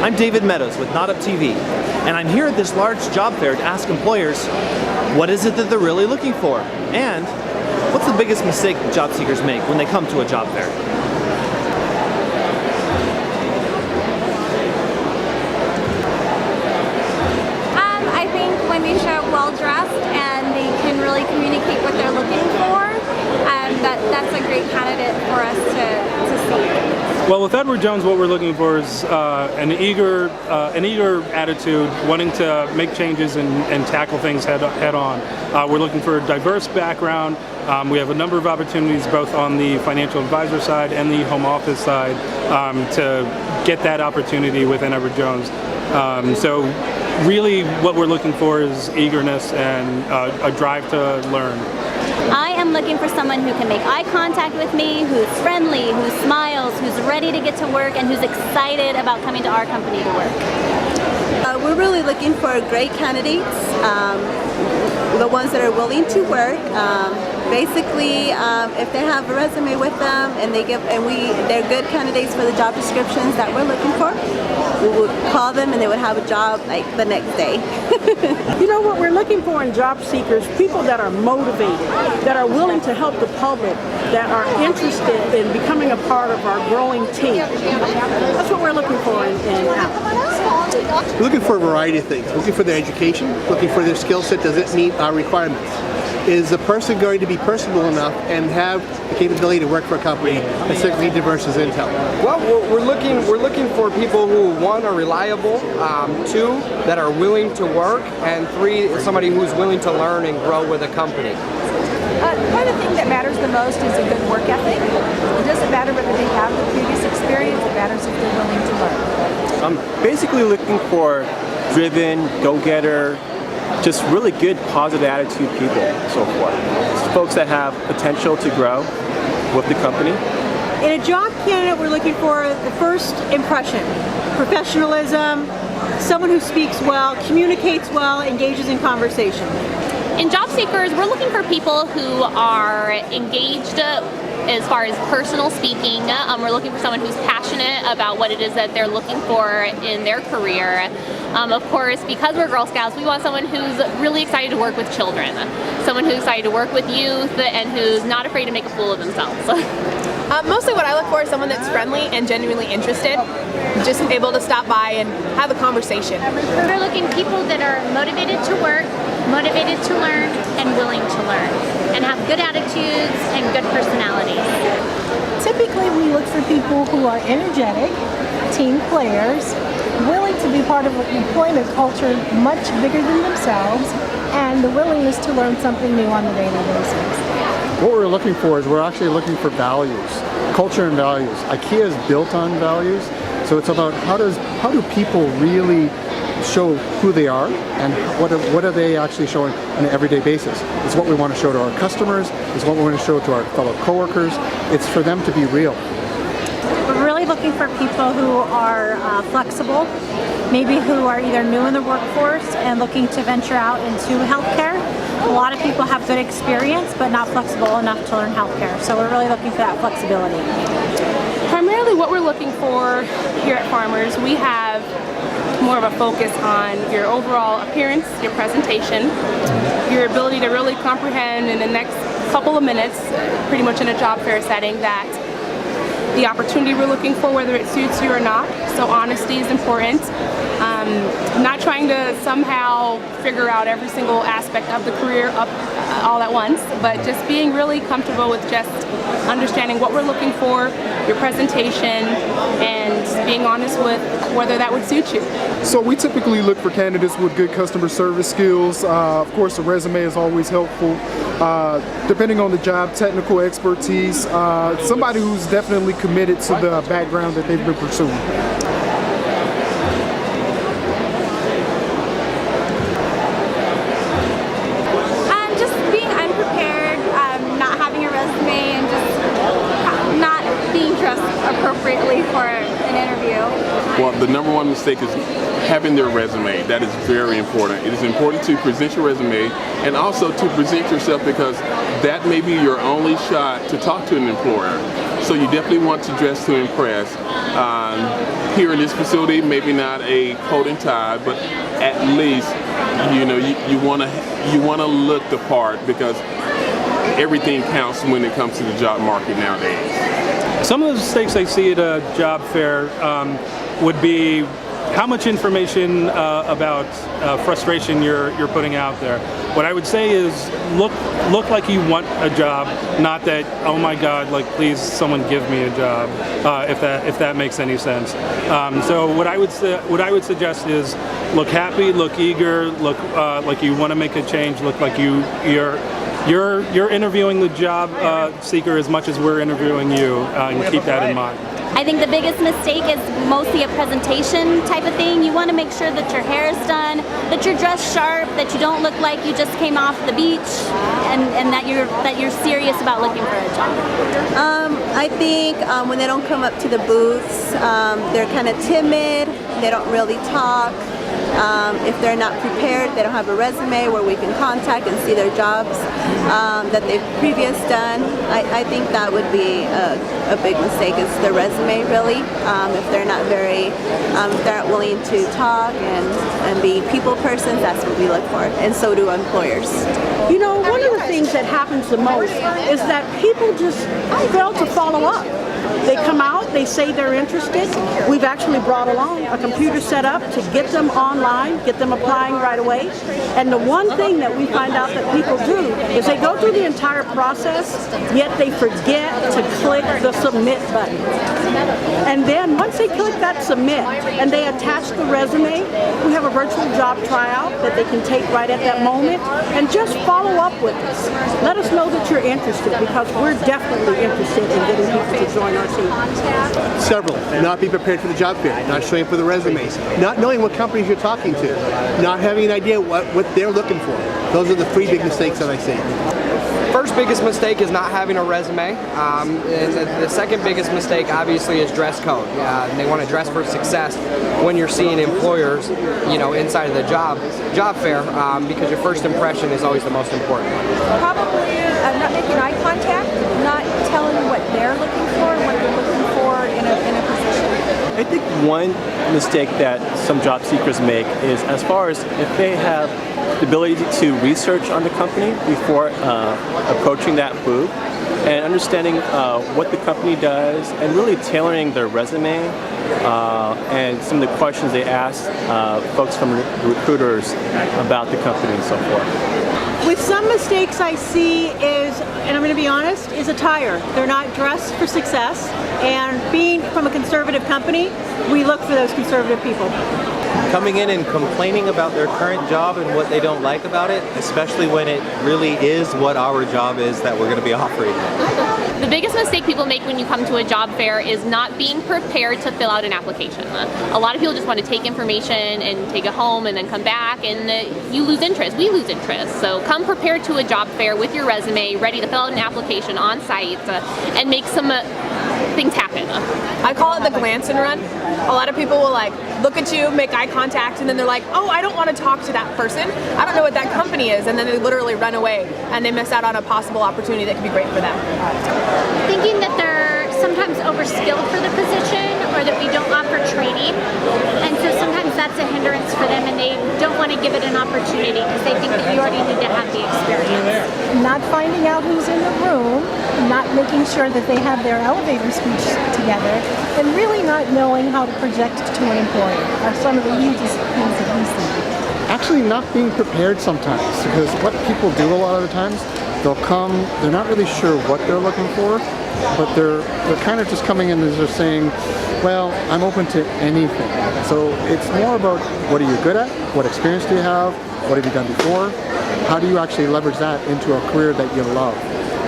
I'm David Meadows with NAWDPtv, and I'm here at this large job fair to ask employers what is it that they're really looking for, and what's the biggest mistake that job seekers make when they come to a job fair. I think when they show up well-dressed and they can really communicate what they're looking for, that's a great candidate for us to see. Well, with Edward Jones, what we're looking for is an eager attitude, wanting to make changes and tackle things head on. We're looking for a diverse background. We have a number of opportunities both on the financial advisor side and the home office side to get that opportunity within Edward Jones. So really what we're looking for is eagerness and a drive to learn. I am looking for someone who can make eye contact with me, who's friendly, who smiles, who's ready to get to work, and who's excited about coming to our company to work. We're really looking for great candidates, the ones that are willing to work. Basically, if they have a resume with them and they're good candidates for the job descriptions that we're looking for, we would call them and they would have a job like the next day. You know what we're looking for in job seekers? People that are motivated, that are willing to help the public, that are interested in becoming a part of our growing team. That's what we're looking for in applicants. We're looking for a variety of things. Looking for their education, looking for their skill set. Does it meet our requirements? Is the person going to be personable enough and have the capability to work for a company that's certainly diverse as Intel? Well, we're looking for people who, one, are reliable, two, that are willing to work, and three, somebody who's willing to learn and grow with a company. One of the things that matters the most is a good work ethic. It doesn't matter whether they have the previous experience, it matters if they're willing to learn. I'm basically looking for driven, go-getter, just really good, positive attitude people, so forth. Folks that have potential to grow with the company. In a job candidate, we're looking for the first impression. Professionalism, someone who speaks well, communicates well, engages in conversation. In job seekers, we're looking for people who are engaged as far as personal speaking. We're looking for someone who's passionate about what it is that they're looking for in their career. Of course, because we're Girl Scouts, we want someone who's really excited to work with children. Someone who's excited to work with youth and who's not afraid to make a fool of themselves. Mostly what I look for is someone that's friendly and genuinely interested, just able to stop by and have a conversation. We're looking for people that are motivated to work, motivated to learn, and willing to learn, and have good attitudes and good personalities. Typically, we look for people who are energetic, team players, willing to be part of an employment culture much bigger than themselves, and the willingness to learn something new on a daily basis. What we're looking for is we're actually looking for values, culture and values. IKEA is built on values, so it's about how do people really show who they are and what are they actually showing on an everyday basis. It's what we want to show to our customers, it's what we want to show to our fellow coworkers. It's for them to be real. We're really looking for people who are flexible, maybe who are either new in the workforce and looking to venture out into healthcare. A lot of people have good experience but not flexible enough to learn healthcare, so we're really looking for that flexibility. Primarily what we're looking for here at Farmers, we have more of a focus on your overall appearance, your presentation, your ability to really comprehend in the next couple of minutes, pretty much in a job fair setting, that the opportunity we're looking for, whether it suits you or not. So honesty is important. Not trying to somehow figure out every single aspect of the career all at once, but just being really comfortable with just understanding what we're looking for, your presentation, and being honest with whether that would suit you. So we typically look for candidates with good customer service skills. Of course, a resume is always helpful. Depending on the job, technical expertise, somebody who's definitely committed to the background that they've been pursuing. Just being unprepared, not having a resume, and just not being dressed appropriately for an interview. Well, the number one mistake is having their resume. That is very important. It is important to present your resume and also to present yourself, because that may be your only shot to talk to an employer. So you definitely want to dress to impress. Here in this facility, maybe not a coat and tie, but at least you want to look the part, because everything counts when it comes to the job market nowadays. Some of the mistakes I see at a job fair would be how much information about frustration you're putting out there. What I would say is look like you want a job, not that, oh my God, like please someone give me a job, if that makes any sense. So what I would suggest is look happy, look eager, look like you want to make a change, look like you're interviewing the job seeker as much as we're interviewing you, and keep that in mind. I think the biggest mistake is mostly a presentation type of thing. You want to make sure that your hair is done, that you're dressed sharp, that you don't look like you just came off the beach, and that you're serious about looking for a job. I think when they don't come up to the booths, they're kind of timid. They don't really talk. If they're not prepared, they don't have a resume where we can contact and see their jobs that they've previously done. I think that would be a big mistake, is the resume really. If they're not if they're not willing to talk and be people persons, that's what we look for, and so do employers. You know, one of the things that happens the most is that people just fail to follow up. They come out, they say they're interested. We've actually brought along a computer set up to get them online, get them applying right away. And the one thing that we find out that people do is they go through the entire process, yet they forget to click the submit button. And then once they click that submit and they attach the resume, we have a virtual job tryout that they can take right at that moment, and just follow up with us. Let us know that you're interested, because we're definitely interested in getting people to join our team. Several. Not be prepared for the job fair, not showing up with a resume, not knowing what companies you're talking to, not having an idea what they're looking for. Those are the three big mistakes that I see. First biggest mistake is not having a resume. And the second biggest mistake obviously is dress code. They want to dress for success when you're seeing employers, inside of the job fair, because your first impression is always the most important. Probably not making eye contact, not telling what they're looking for and what they're looking for in a position. I think one mistake that some job seekers make is, as far as if they have the ability to research on the company before approaching that booth, and understanding what the company does, and really tailoring their resume and some of the questions they ask folks from recruiters about the company and so forth. With some mistakes I see is, and I'm going to be honest, is attire. They're not dressed for success, and being from a conservative company, we look for those conservative people. Coming in and complaining about their current job and what they don't like about it, especially when it really is what our job is that we're going to be offering. The biggest mistake people make when you come to a job fair is not being prepared to fill out an application. A lot of people just want to take information and take it home and then come back, and you lose interest. We lose interest. So come prepared to a job fair with your resume, ready to fill out an application on site and make some things happen. I call it the glance and run. A lot of people will look at you, make eye contact, and then they're like, oh, I don't want to talk to that person. I don't know what that company is. And then they literally run away, and they miss out on a possible opportunity that could be great for them. Thinking that they're sometimes overskilled for the position, or that we don't offer training, and so sometimes that's a hindrance for them, and they don't want to give it an opportunity because they think that you already need to have the experience. Not finding out who's in the room, not making sure that they have their elevator speech together, and really not knowing how to project to an employer are some of the hugest things that we see. Actually not being prepared sometimes, because what people do a lot of the times, they'll come, they're not really sure what they're looking for, but they're kind of just coming in and they're saying, well, I'm open to anything. So it's more about, what are you good at? What experience do you have? What have you done before? How do you actually leverage that into a career that you love?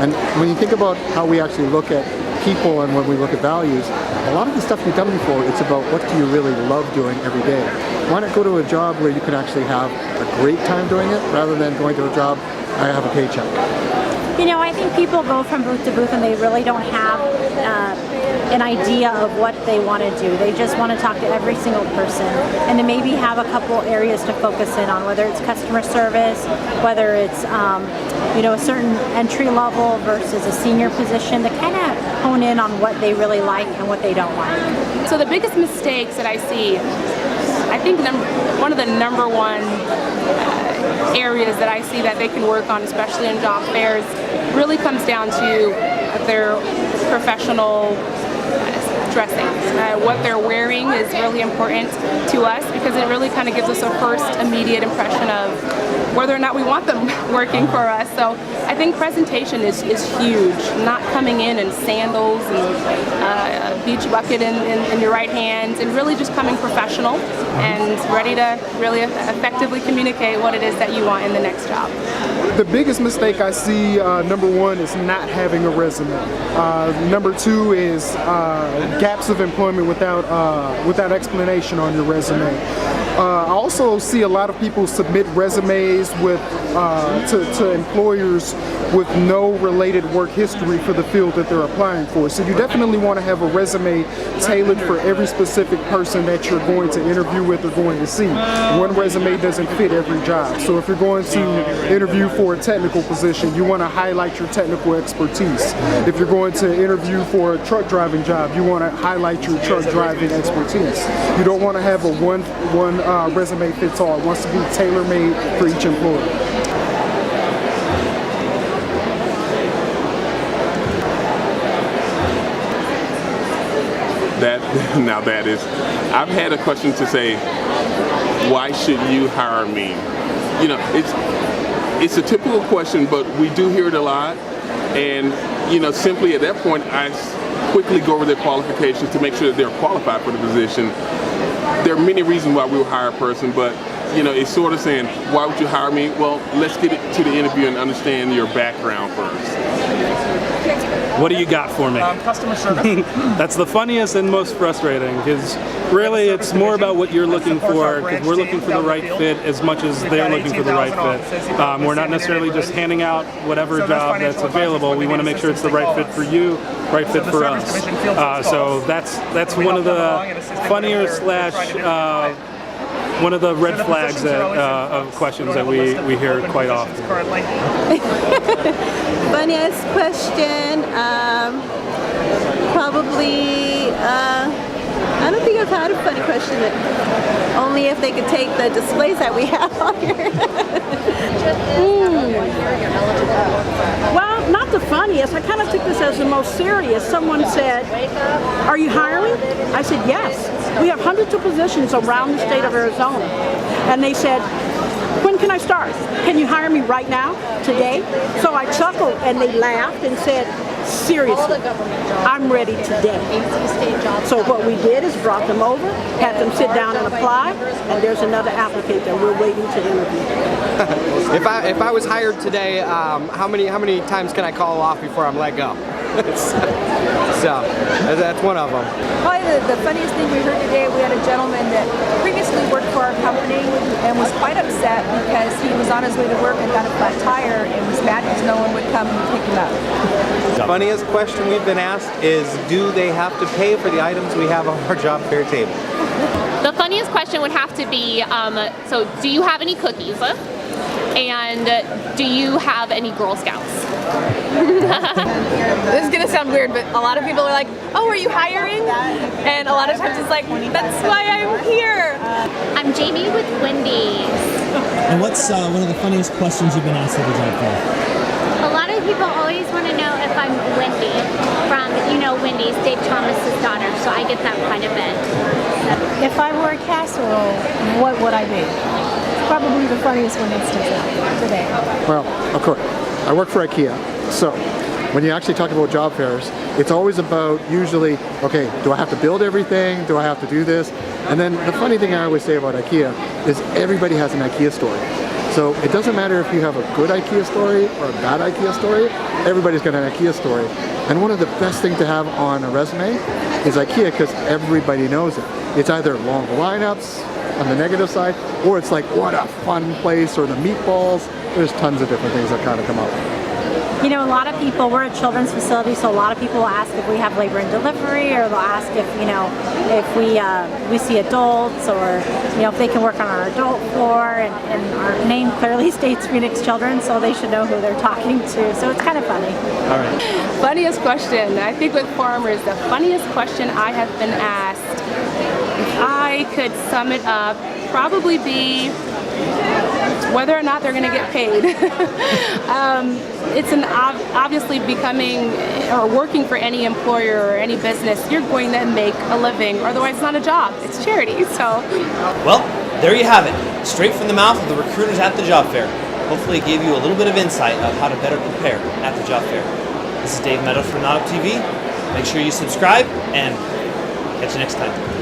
And when you think about how we actually look at people and when we look at values, a lot of the stuff you've done before, it's about what do you really love doing every day. Why not go to a job where you can actually have a great time doing it rather than going to a job, I have a paycheck. I think people go from booth to booth and they really don't have an idea of what they want to do. They just want to talk to every single person and to maybe have a couple areas to focus in on, whether it's customer service, whether it's a certain entry level versus a senior position, to kind of hone in on what they really like and what they don't like. So the biggest mistakes that I see, I think one of the number one areas that I see that they can work on, especially in job fairs, really comes down to their professional dressing. What they're wearing is really important to us because it really kind of gives us a first immediate impression of whether or not we want them working for us. So I think presentation is huge. Not coming in sandals and a beach bucket in your right hand, and really just coming professional and ready to really effectively communicate what it is that you want in the next job. The biggest mistake I see, number one, is not having a resume. Number two is gaps of employment without explanation on your resume. I also see a lot of people submit resumes with to employers with no related work history for the field that they're applying for. So you definitely want to have a resume tailored for every specific person that you're going to interview with or going to see. One resume doesn't fit every job. So if you're going to interview for a technical position, you want to highlight your technical expertise. If you're going to interview for a truck driving job, you want to highlight your truck driving expertise. You don't want to have a one resume fits all. It wants to be tailor-made for each employer. That is, I've had a question to say, why should you hire me? It's a typical question, but we do hear it a lot. And, simply at that point, I quickly go over their qualifications to make sure that they're qualified for the position. There are many reasons why we will hire a person, but it's sort of saying, why would you hire me? Well, let's get to the interview and understand your background first. What do you got for me? Customer service. That's the funniest and most frustrating, because really it's more about what you're looking for, because we're looking for the right fit as much as they're looking for the right fit. We're not necessarily just handing out whatever job that's available. We want to make sure it's the right fit for you, right fit for us. So that's one of the funnier / one of the red flags of questions that we hear quite often. Funniest question, probably, I don't think I've had a funny question, only if they could take the displays that we have on here. Well, not the funniest. I kind of took this as the most serious. Someone said, "Are you hiring?" I said, "Yes. We have hundreds of positions around the state of Arizona." And they said, "When can I start? Can you hire me right now, today?" So I chuckled and they laughed and said, "Seriously, I'm ready today." So what we did is brought them over, had them sit down and apply, and there's another applicant that we're waiting to interview. If I was hired today, how many times can I call off before I'm let go? So that's one of them. Probably the funniest thing we heard today, we had a gentleman that previously worked for our company and was quite upset because he was on his way to work and got a flat tire and was mad because no one would come and pick him up. The funniest question we've been asked is, do they have to pay for the items we have on our job fair table? The funniest question would have to be, so do you have any cookies? And do you have any Girl Scouts? This is gonna sound weird, but a lot of people are like, "Oh, are you hiring?" And a lot of times it's like, "That's why I'm here." I'm Jamie with Wendy's. And what's one of the funniest questions you've been asked at the job fair? A lot of people always want to know if I'm Wendy from, Wendy's, Dave Thomas's daughter, so I get that quite a bit. If I were a casserole, what would I be? Probably the funniest one today. Well, of course, I work for IKEA, so when you actually talk about job fairs, it's always about usually, okay, do I have to build everything? Do I have to do this? And then the funny thing I always say about IKEA is everybody has an IKEA story. So it doesn't matter if you have a good IKEA story or a bad IKEA story, everybody's got an IKEA story. And one of the best things to have on a resume is IKEA because everybody knows it. It's either long lineups on the negative side, or it's like, what a fun place, or the meatballs. There's tons of different things that kind of come up. You know, a lot of people, we're a children's facility, so a lot of people will ask if we have labor and delivery, or they'll ask if, you know, if we see adults, or, you know, if they can work on our adult floor, and our name clearly states Phoenix Children, so they should know who they're talking to. So it's kind of funny. All right. Funniest question. I think with farmers, the funniest question I have been asked, if I could sum it up, probably be whether or not they're going to get paid. It's obviously becoming or working for any employer or any business, you're going to make a living, or otherwise it's not a job, it's charity. So, well, there you have it, straight from the mouth of the recruiters at the job fair. Hopefully it gave you a little bit of insight of how to better prepare at the job fair. This is Dave Meadows from NAWDPtv. Make sure you subscribe, and catch you next time.